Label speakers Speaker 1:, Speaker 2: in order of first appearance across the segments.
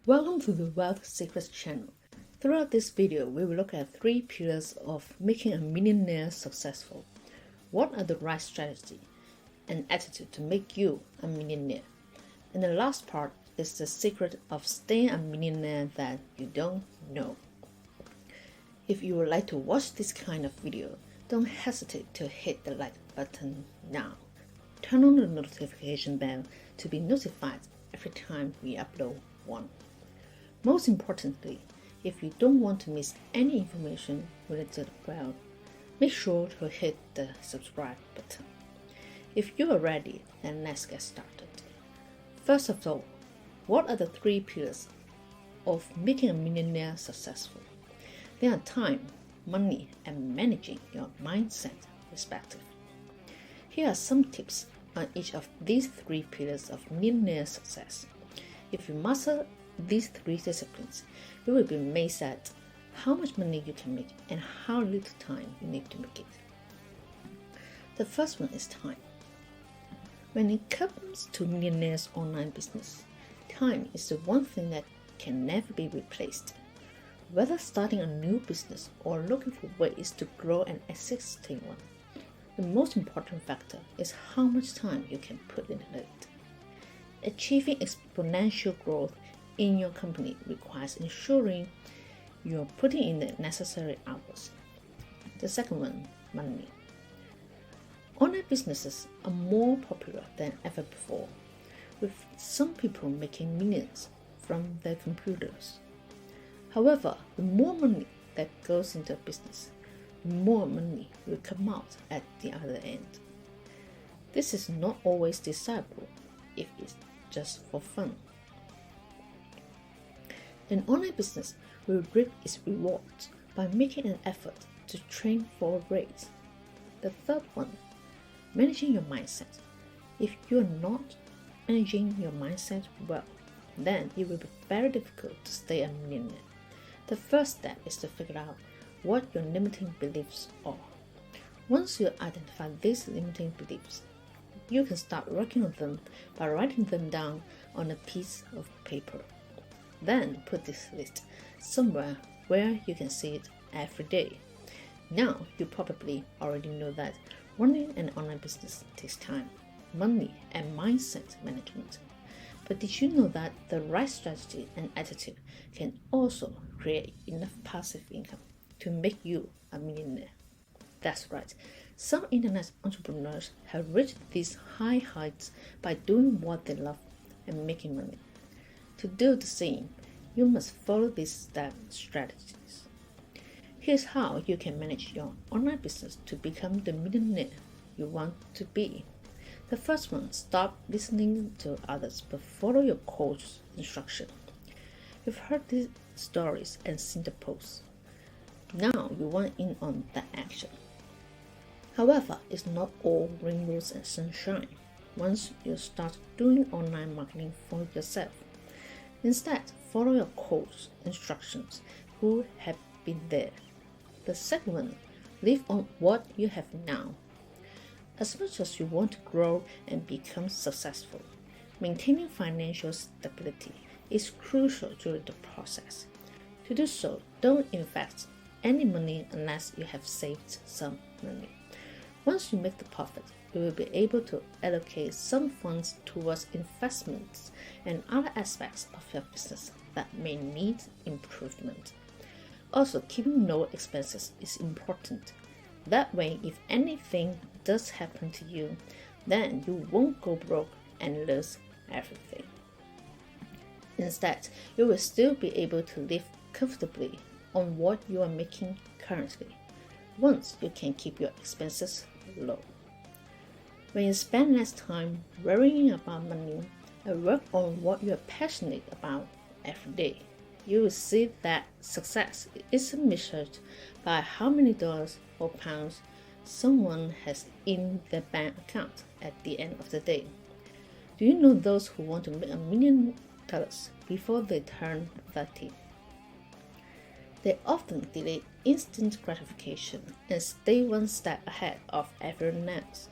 Speaker 1: Welcome to the Wealth Secrets channel. Throughout this video, we will look at 3 pillars of making a millionaire successful. What are the right strategy and attitude to make you a millionaire? And the last part is the secret of staying a millionaire that you don't know. If you would like to watch this kind of video, don't hesitate to hit the like button now. Turn on the notification bell to be notified every time we upload one. Most importantly, if you don't want to miss any information related to wealth, make sure to hit the subscribe button. If you are ready, then let's get started. First of all, what are the 3 pillars of making a millionaire successful? They are time, money, and managing your mindset, respectively. Here are some tips on each of these 3 pillars of millionaire success. If you master these 3 disciplines, you will be amazed at how much money you can make and how little time you need to make it. The first one is time. When it comes to millionaires' online business, time is the one thing that can never be replaced. Whether starting a new business or looking for ways to grow an existing one, the most important factor is how much time you can put into it. Achieving exponential growth in your company requires ensuring you're putting in the necessary hours. The second one, money. Online businesses are more popular than ever before, with some people making millions from their computers. However, the more money that goes into a business, the more money will come out at the other end. This is not always desirable if it's just for fun. An online business will reap its rewards by making an effort to train for a race. The third one, managing your mindset. If you're not managing your mindset well, then it will be very difficult to stay a millionaire. The first step is to figure out what your limiting beliefs are. Once you identify these limiting beliefs, you can start working on them by writing them down on a piece of paper. Then put this list somewhere where you can see it every day. Now you probably already know that running an online business takes time, money, and mindset management. But did you know that the right strategy and attitude can also create enough passive income to make you a millionaire? That's right. Some internet entrepreneurs have reached these high heights by doing what they love and making money. To do the same, you must follow these strategies. Here's how you can manage your online business to become the millionaire you want to be. The first one, stop listening to others but follow your coach's instruction. You've heard these stories and seen the posts. Now you want in on the action. However, it's not all rainbows and sunshine once you start doing online marketing for yourself. Instead, follow your coach's instructions who have been there. The second one, live on what you have now. As much as you want to grow and become successful, maintaining financial stability is crucial during the process. To do so, don't invest any money unless you have saved some money. Once you make the profit, you will be able to allocate some funds towards investments and other aspects of your business that may need improvement. Also, keeping low expenses is important. That way, if anything does happen to you, then you won't go broke and lose everything. Instead, you will still be able to live comfortably on what you are making currently, once you can keep your expenses low. When you spend less time worrying about money and work on what you are passionate about every day, you will see that success isn't measured by how many dollars or pounds someone has in their bank account at the end of the day. Do you know those who want to make $1 million before they turn 30? They often delay instant gratification and stay one step ahead of everyone else.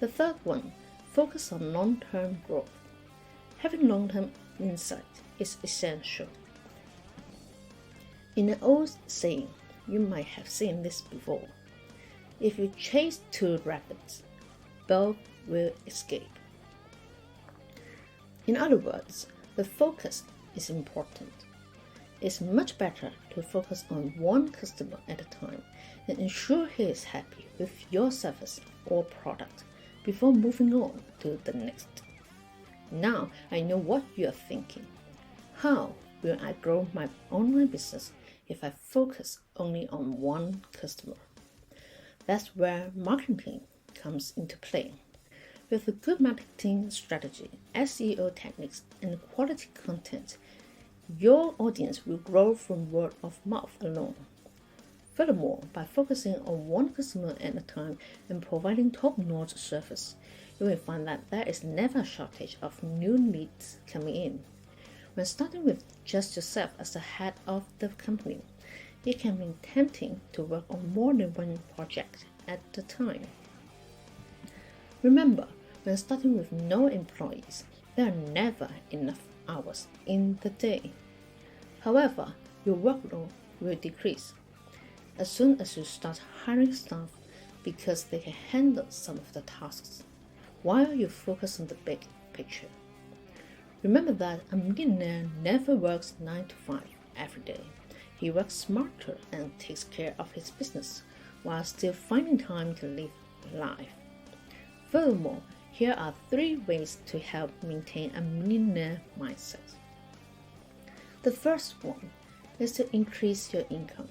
Speaker 1: The third one, focus on long-term growth. Having long-term insight is essential. In an old saying, you might have seen this before: if you chase two rabbits, both will escape. In other words, the focus is important. It's much better to focus on one customer at a time and ensure he is happy with your service or product before moving on to the next. Now I know what you are thinking. How will I grow my online business if I focus only on one customer? That's where marketing comes into play. With a good marketing strategy, SEO techniques, and quality content, your audience will grow from word of mouth alone. Furthermore, by focusing on one customer at a time and providing top-notch service, you will find that there is never a shortage of new leads coming in. When starting with just yourself as the head of the company, it can be tempting to work on more than one project at a time. Remember, when starting with no employees, there are never enough hours in the day. However, your workload will decrease as soon as you start hiring staff because they can handle some of the tasks while you focus on the big picture. Remember that a millionaire never works 9 to 5 every day. He works smarter and takes care of his business while still finding time to live life. Furthermore, here are 3 ways to help maintain a millionaire mindset. The first one is to increase your income.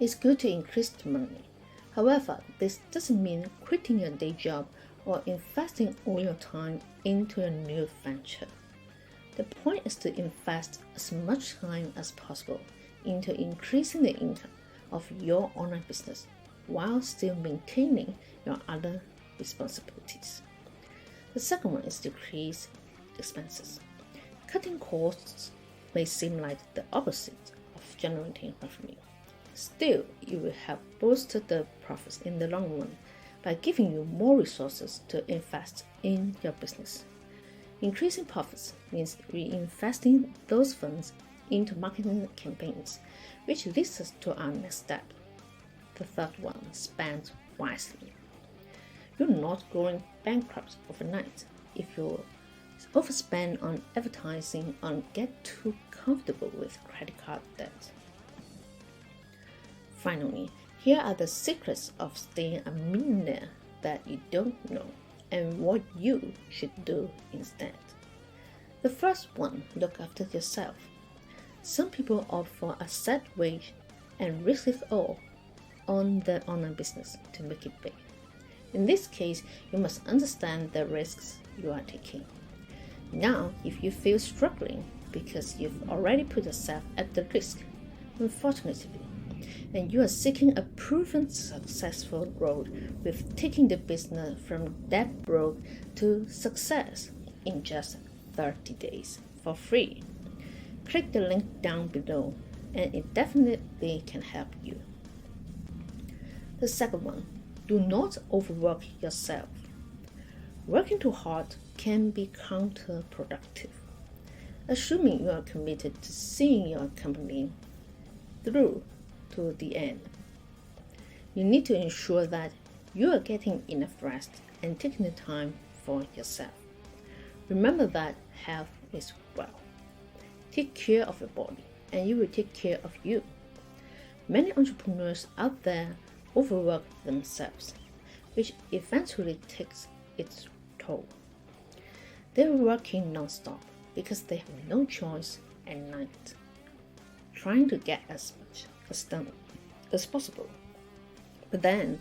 Speaker 1: It's good to increase the money. However, this doesn't mean quitting your day job or investing all your time into a new venture. The point is to invest as much time as possible into increasing the income of your online business while still maintaining your other responsibilities. The second one is decrease expenses. Cutting costs may seem like the opposite of generating revenue. Still, it will help boost the profits in the long run by giving you more resources to invest in your business. Increasing profits means reinvesting those funds into marketing campaigns, which leads us to our next step. The third one, spend wisely. You're not going bankrupt overnight if you overspend on advertising or get too comfortable with credit card debt. Finally, here are the secrets of staying a millionaire that you don't know and what you should do instead. The first one, look after yourself. Some people opt for a set wage and risk it all on their online business to make it big. In this case, you must understand the risks you are taking. Now, if you feel struggling because you've already put yourself at the risk, unfortunately, and you are seeking a proven successful road with taking the business from debt broke to success in just 30 days for free, click the link down below and it definitely can help you. The second one, do not overwork yourself. Working too hard can be counterproductive. Assuming you are committed to seeing your company through to the end, you need to ensure that you are getting enough rest and taking the time for yourself. Remember that health is wealth. Take care of your body and you will take care of you. Many entrepreneurs out there overwork themselves, which eventually takes its toll. They're working non-stop because they have no choice at night, trying to get as much done as possible, but then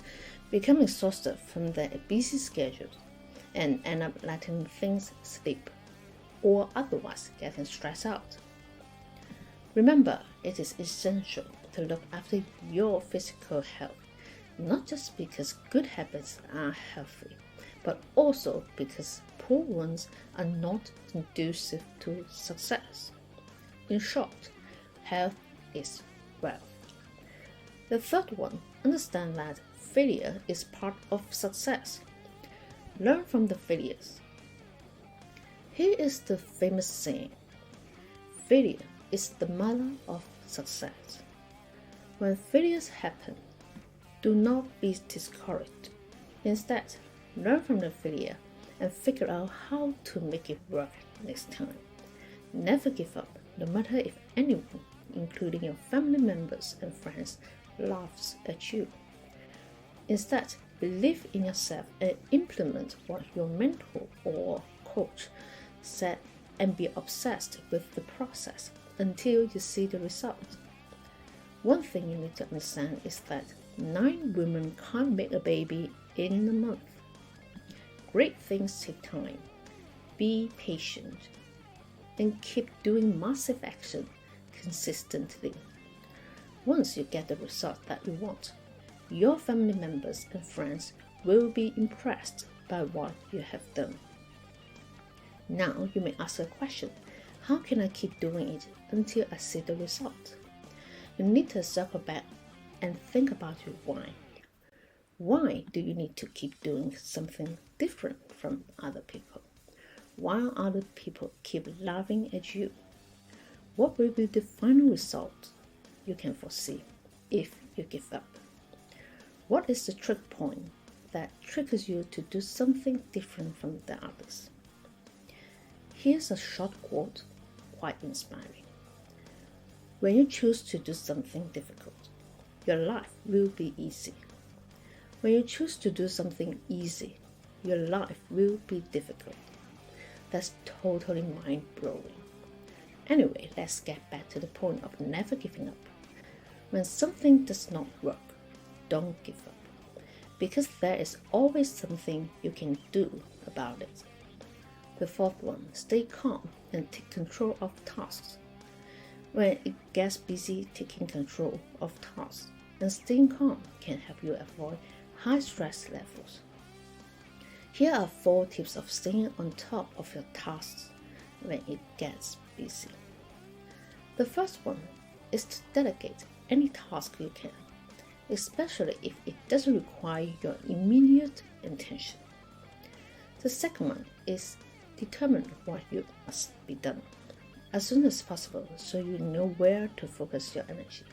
Speaker 1: become exhausted from their busy schedules and end up letting things slip or otherwise getting stressed out. Remember, it is essential to look after your physical health, not just because good habits are healthy, but also because poor ones are not conducive to success. In short, health is wealth. The third one, understand that failure is part of success. Learn from the failures. Here is the famous saying: failure is the mother of success. When failures happen, do not be discouraged. Instead, learn from the failure and figure out how to make it work next time. Never give up, no matter if anyone, including your family members and friends, laughs at you. Instead, believe in yourself and implement what your mentor or coach said, and be obsessed with the process until you see the result. One thing you need to understand is that 9 women can't make a baby in a month. Great things take time. Be patient and keep doing massive action consistently. Once you get the result that you want, your family members and friends will be impressed by what you have done. Now you may ask a question: how can I keep doing it until I see the result? You need to circle back and think about your why. Why do you need to keep doing something different from other people? Why other people keep laughing at you? What will be the final result you can foresee if you give up? What is the trick point that triggers you to do something different from the others? Here's a short quote, quite inspiring. When you choose to do something difficult, your life will be easy. When you choose to do something easy, your life will be difficult. That's totally mind-blowing. Anyway, let's get back to the point of never giving up. When something does not work, don't give up, because there is always something you can do about it. The fourth one, stay calm and take control of tasks. When it gets busy, taking control of tasks and staying calm can help you avoid high stress levels. Here are 4 tips of staying on top of your tasks when it gets busy. The first one is to delegate any task you can, especially if it doesn't require your immediate attention. The second one is determine what you must be done as soon as possible so you know where to focus your energy.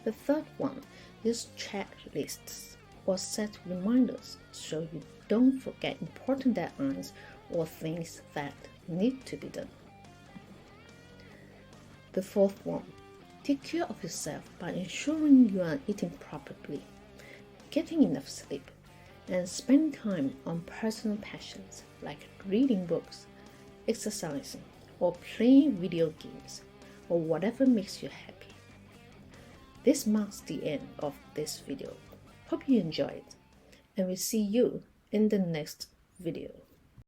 Speaker 1: The third one is checklists or set reminders so you don't forget important deadlines or things that need to be done. The fourth one, take care of yourself by ensuring you are eating properly, getting enough sleep, and spending time on personal passions like reading books, exercising, or playing video games, or whatever makes you happy. This marks the end of this video. Hope you enjoyed, and we'll see you in the next video.